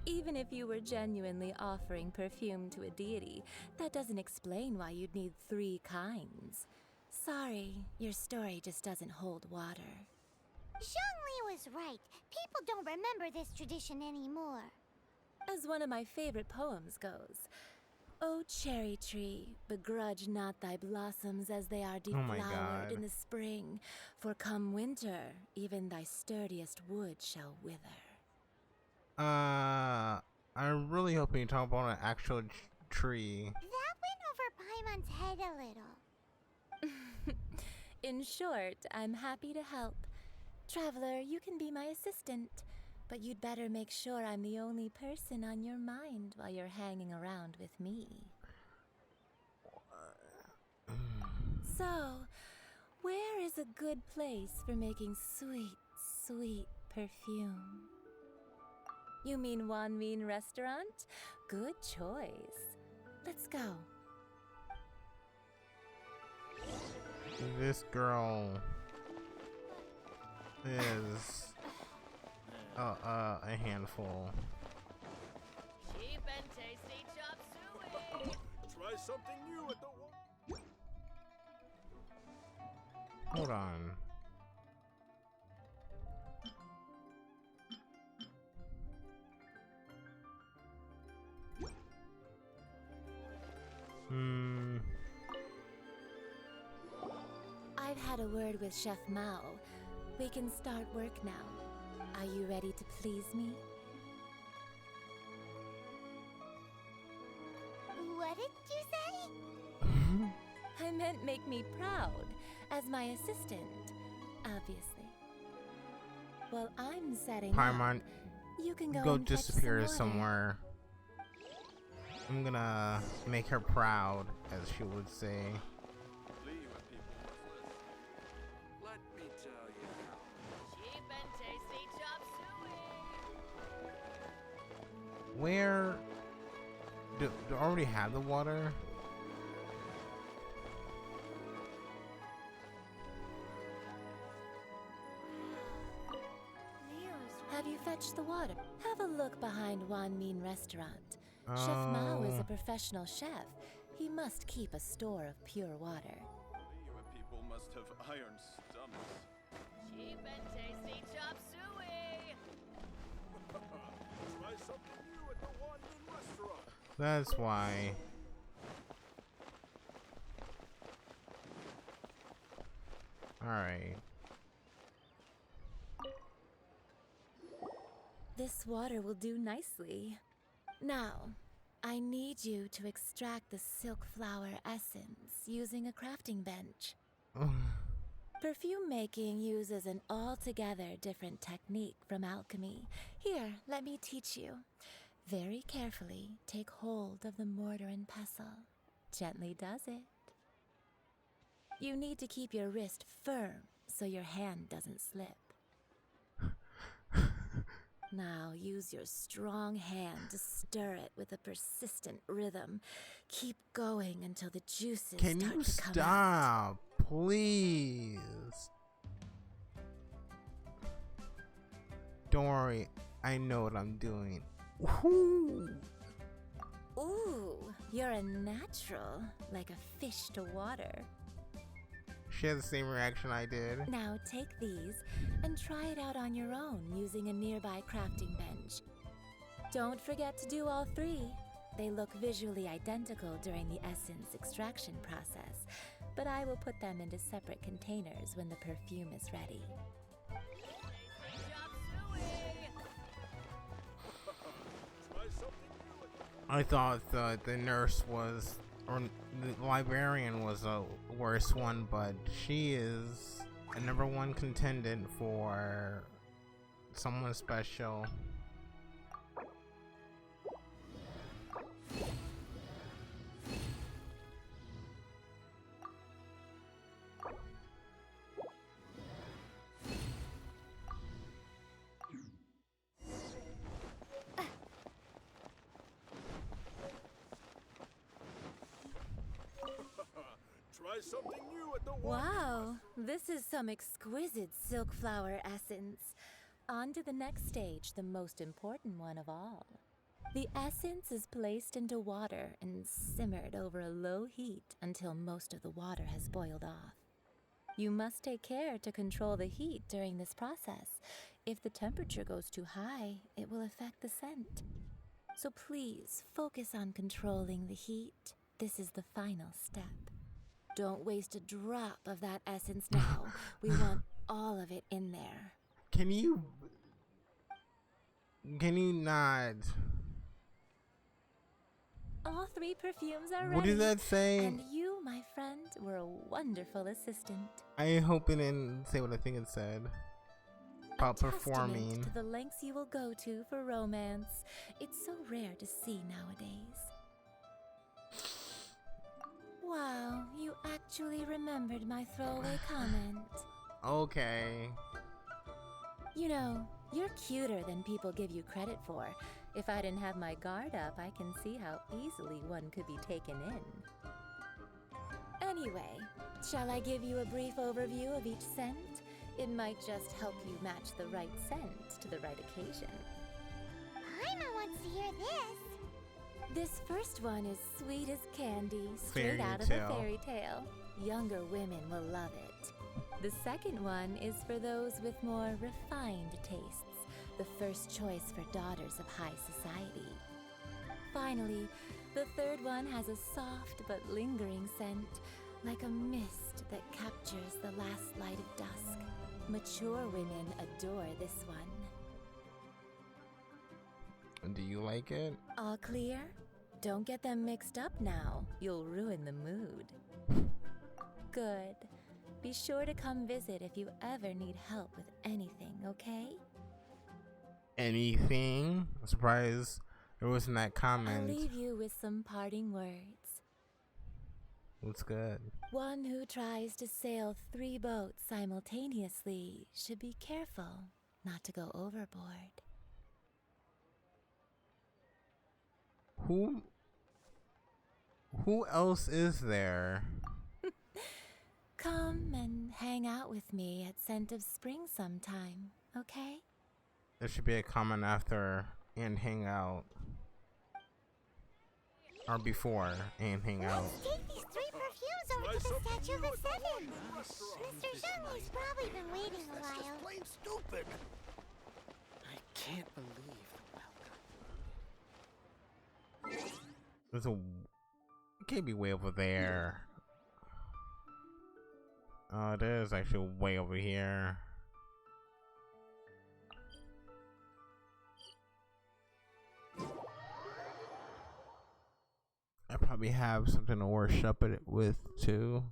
Even if you were genuinely offering perfume to a deity, that doesn't explain why you'd need 3 kinds. Sorry, your story just doesn't hold water. Zhongli was right. People don't remember this tradition anymore. As one of my favorite poems goes, "O cherry tree, begrudge not thy blossoms as they are deflowered in the spring, for come winter, even thy sturdiest wood shall wither." I'm really hoping you talk about an actual tree. That went over Paimon's head a little. In short, I'm happy to help. Traveler, you can be my assistant, but you'd better make sure I'm the only person on your mind while you're hanging around with me. So, where is a good place for making sweet, sweet perfume? You mean Wanmin Restaurant? Good choice. Let's go. This girl is a handful. Cheap and tasty chop suey. Try something new at the Hold on. I've had a word with Chef Mao. We can start work now. Are you ready to please me? What did you say? I meant make me proud, as my assistant, obviously. Well, I'm setting Paimon, up. You can go and fetch disappear some water. somewhere. I'm gonna make her proud, as she would say. Let me tell you. Cheap and tasty chop suey. Where do I already have the water? Have you fetched the water? Have a look behind Wanmin Restaurant. Chef Mao is a professional chef. He must keep a store of pure water. You people must have iron stomachs. Cheap and tasty chop suey. Try something new at the Wanmin Restaurant. That's why. Alright. This water will do nicely. Now, I need you to extract the silk flower essence using a crafting bench. Perfume making uses an altogether different technique from alchemy. Here, let me teach you. Very carefully, take hold of the mortar and pestle. Gently does it. You need to keep your wrist firm so your hand doesn't slip. Now use your strong hand to stir it with a persistent rhythm. Keep going until the juices Can start you to come out. stop, please? Don't worry, I know what I'm doing. Woohoo! Ooh, You're a natural, like a fish to water. She had the same reaction I did. Now take these and try it out on your own using a nearby crafting bench. Don't forget to do all three. They look visually identical during the essence extraction process, but I will put them into separate containers when the perfume is ready. I thought the nurse was, or the librarian was a worse one, but she is a #1 contendant for someone special. Try something new at the Wow, this is some exquisite silk flower essence. On to the next stage, the most important one of all. The essence is placed into water and simmered over a low heat until most of the water has boiled off. You must take care to control the heat during this process. If the temperature goes too high, it will affect the scent. So please focus on controlling the heat. This is the final step. Don't waste a drop of that essence now. We want all of it in there. Can you not? All three perfumes are ready. What did that say? And you, my friend, were a wonderful assistant. I hope it didn't say what I think it said. About performing. Testament to the lengths you will go to for romance. It's so rare to see nowadays. Wow, you actually remembered my throwaway comment. Okay. You know, you're cuter than people give you credit for. If I didn't have my guard up, I can see how easily one could be taken in. Anyway, shall I give you a brief overview of each scent? It might just help you match the right scent to the right occasion. Paimon wants to hear this. This first one is sweet as candy, straight Fairy out of tale. a fairy tale. Younger women will love it. The second one is for those with more refined tastes, the first choice for daughters of high society. Finally, the third one has a soft but lingering scent, like a mist that captures the last light of dusk. Mature women adore this one. Do you like it? All clear? Don't get them mixed up now. You'll ruin the mood. Good. Be sure to come visit if you ever need help with anything, okay? Anything? I'm surprised there wasn't that I'll comment. leave you with some parting words. What's good? One who tries to sail 3 boats simultaneously should be careful not to go overboard. Who else is there? Come and hang out with me at Scent of Spring sometime, okay? There should be a comment after and hang out. Or before and hang out. Let's take these 3 perfumes over to the Statue of the Seven. Mr. Zhong's probably been waiting a while. That's just plain stupid. I can't believe the welcome. There's a... It can't be way over there. Oh, it is actually way over here. I probably have something to worship it with too.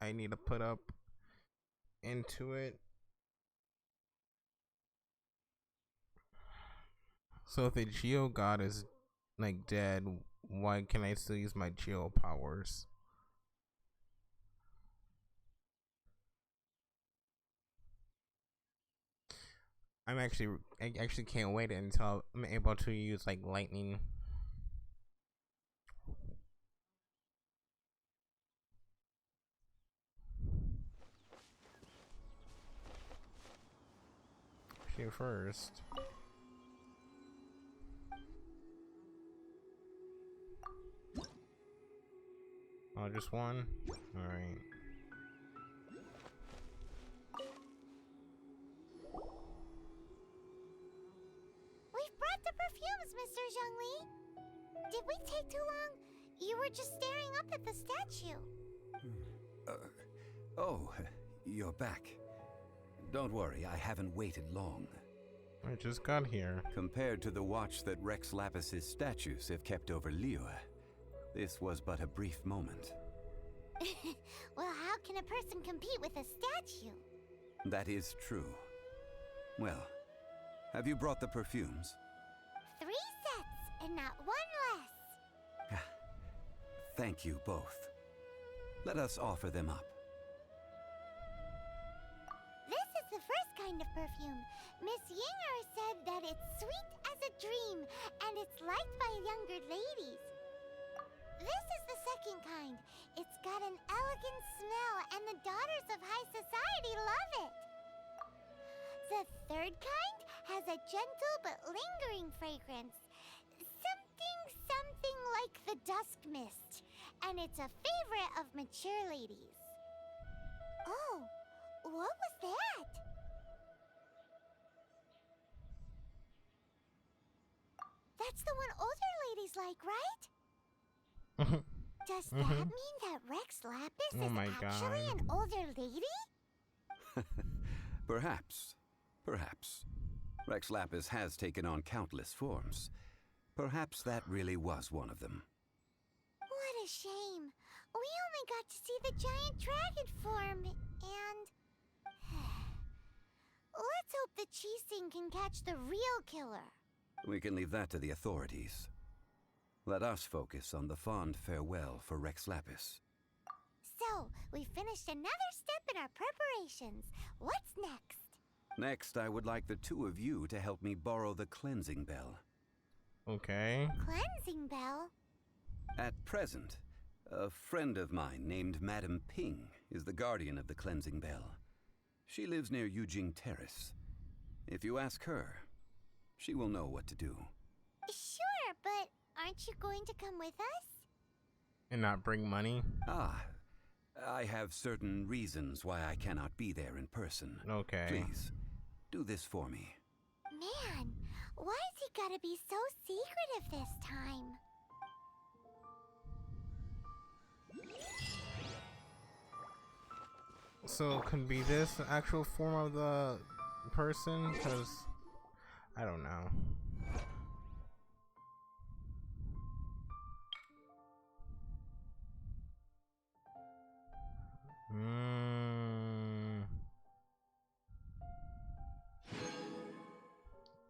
I need to put up into it. So if the Geo god is like dead, why can I still use my Geo powers? I actually can't wait until I'm able to use like lightning. Actually first. just one? Alright. We've brought the perfumes, Mr. Zhongli. Did we take too long? You were just staring up at the statue. Oh, you're back. Don't worry, I haven't waited long. I just got here. Compared to the watch that Rex Lapis's statues have kept over Liyue, this was but a brief moment. Well, how can a person compete with a statue? That is true. Well, have you brought the perfumes? 3 sets, and not one less. Thank you both. Let us offer them up. This is the first kind of perfume. Miss Yinger said that it's sweet as a dream, and it's liked by younger ladies. This is the second kind. It's got an elegant smell, and the daughters of high society love it. The third kind has a gentle but lingering fragrance. Something like the dusk mist, and it's a favorite of mature ladies. Oh, what was that? That's the one older ladies like, right? Does that mean that Rex Lapis is actually an older lady? Perhaps. Perhaps. Rex Lapis has taken on countless forms. Perhaps that really was one of them. What a shame. We only got to see the giant dragon form, and... Let's hope the Qixing can catch the real killer. We can leave that to the authorities. Let us focus on the fond farewell for Rex Lapis. So, we finished another step in our preparations. What's next? Next, I would like the two of you to help me borrow the cleansing bell. Okay. Cleansing bell? At present, a friend of mine named Madame Ping is the guardian of the cleansing bell. She lives near Yujing Terrace. If you ask her, she will know what to do. Sure, but aren't you going to come with us? And not bring money? I have certain reasons why I cannot be there in person. Okay. Please, do this for me. Man, why is he gotta be so secretive this time? So, could be this the actual form of the person? Because, I don't know.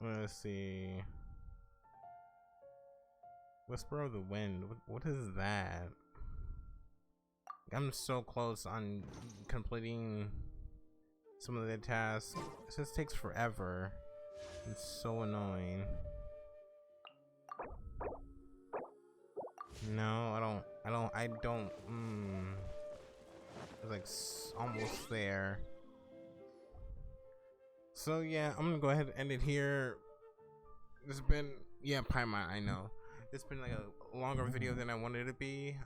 Let's see. Whisper of the Wind. What is that? I'm so close on completing some of the tasks. It just takes forever. It's so annoying. No, I don't. It's like almost there. So yeah, I'm gonna go ahead and end it here. It's been, yeah, Paimon, I know. It's been like a longer video than I wanted it to be.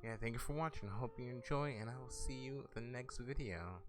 Yeah, thank you for watching. I hope you enjoy, and I will see you in the next video.